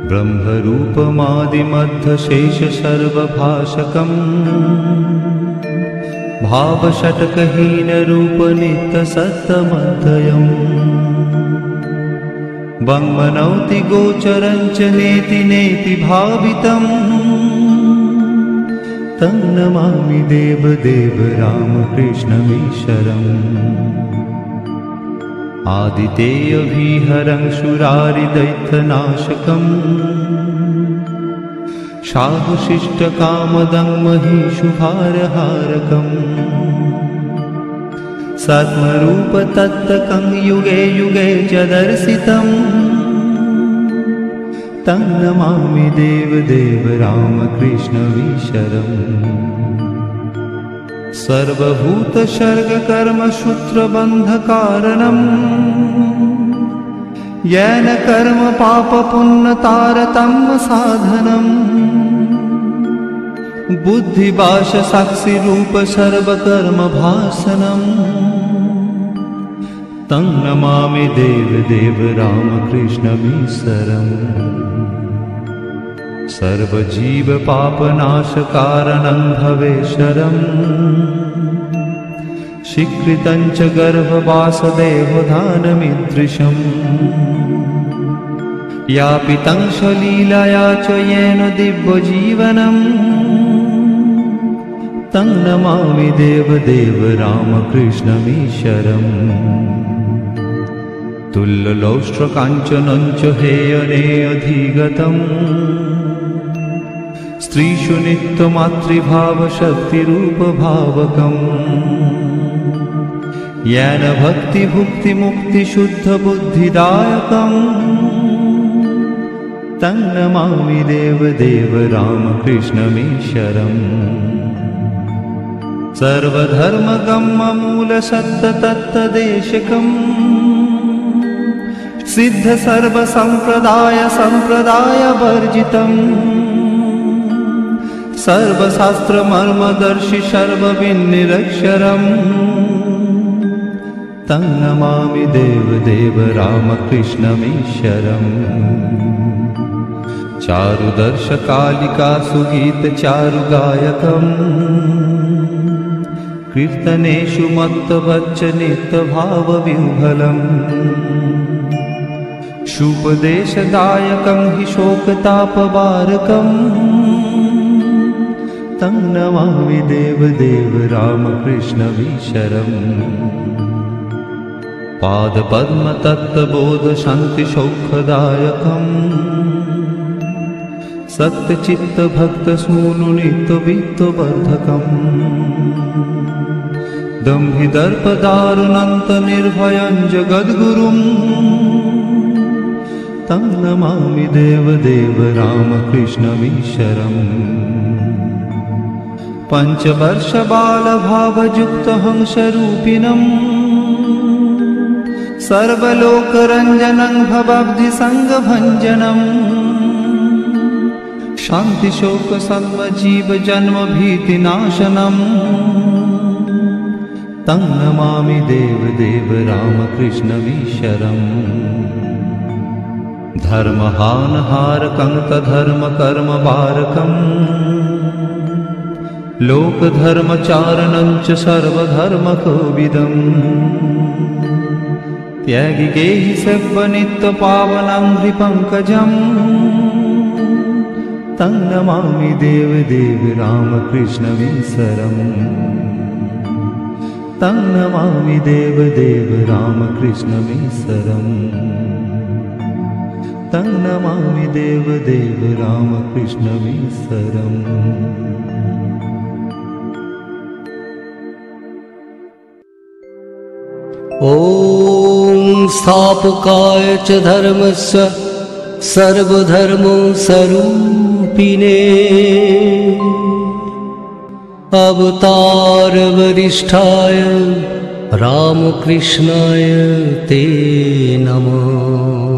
ब्रह्मरूपमादिमध्यशेष सर्वभाषकम् भावषट्कहीनरूपनित्यसत्तमध्ययम् वङ्मनौति गोचरञ्च नेति नेति भावितम् तं नमामि देवदेव रामकृष्णमीश्वरम् आदितेयविहरं सुरारिदैत्यनाशकम् शाहुशिष्टकामदं महिषुभारहारकम् सत्मरूपतत्तकं युगे युगे च दर्शितम् तं नमामि देवदेव रामकृष्णमीश्वरम् सर्वभूतसर्गकर्मसूत्रबन्धकारणम् येन कर्म पापपुण्यतारतम्य साधनम् बुद्धिभाषसाक्षिरूप सर्वकर्मभासनम् तं नमामि देवदेव रामकृष्णमीश्वरम् सर्वजीवपापनाशकारणं भवेश्वरम् स्वीकृतं च गर्भवासदेवदानमीदृशम् यापितं स्वलीलया च येन दिव्यजीवनम् तं नमामि देवदेव रामकृष्णमीश्वरम् तुल्यलौष्ट्रकाञ्चनं च हेयनेऽधिगतम् स्त्रीषु नित्यमातृभावशक्तिरूपभावकम् येन भक्तिभुक्तिमुक्तिशुद्धबुद्धिदायकम् तं नमामि देवदेव रामकृष्णमीश्वरम् सर्वधर्मगम्यमूलसत्ततत्तदेशकम् सिद्धसर्वसम्प्रदायसम्प्रदायवर्जितम् सर्वशास्त्रमर्मदर्शि सर्वविन्निरक्षरम् तं नमामि देवदेव रामकृष्णमीश्वरम् चारुदर्शकालिकासुगीतचारुगायकम् कीर्तनेषु मत्तवच्चनित्यभावविह्वलम् शुपदेशदायकं हि शोकतापवारकम् तं नमामि देवदेव रामकृष्णमीश्वरम् पादपद्मतत्त्वबोधशान्तिसौखदायकम् सत्यचित्तभक्तसूनुनित्यवित्तवर्धकम् दम्भिदर्पदारुणन्तनिर्भयं जगद्गुरुम् तं नमामि देवदेव रामकृष्णमीश्वरम् पञ्चवर्षबालभावयुक्तहंसरूपिणम् सर्वलोकरञ्जनं भवाब्धिसङ्गभञ्जनम् शान्तिशोकसर्वजीवजन्मभीतिनाशनम् तं नमामि देवदेव रामकृष्णमीश्वरम् धर्महानहारकं तद्धर्मकर्मवारकम् लोकधर्मचारणं च सर्वधर्मकोविदम् त्यागिकेहि सर्वनित्यपावनं हृपङ्कजम् तं नमामि देवदेव रामकृष्णमीश्वरम् तं नमामि देवदेव रामकृष्णमीश्वरम् तं नमामि देवदेव रामकृष्णमीश्वरम् ॐ स्थापकाय च धर्मस्य सर्वधर्मस्वरूपिणे अवतारवरिष्ठाय रामकृष्णाय ते नमः।